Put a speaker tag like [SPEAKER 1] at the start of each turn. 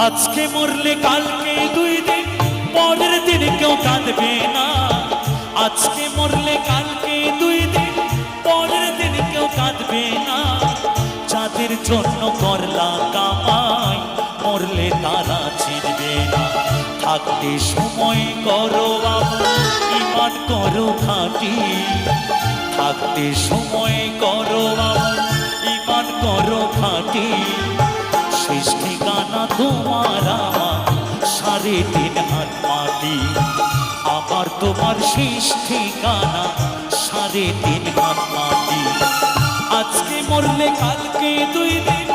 [SPEAKER 1] আজকে মরলে কালকে 2 দিন, পরের দিন কেউ কাঁদবে না। আজকে মরলে কালকে 2 দিন, পরের দিন কেউ কাঁদবে না। যাদের জন্য করলা কামাই, মরলে তারা চিনবে না। থাকতে সময় করো আমল, ঈমান করো খাঁটি। থাকতে সময় করো আমল, ঈমান করো খাঁটি। শেষ ঠিকানা তোমার আমার 3.5 হাত মাটি। আমার তোমার শেষ ঠিকানা 3.5 হাত মাটি। আজকে মরলে কালকে 2 দিন,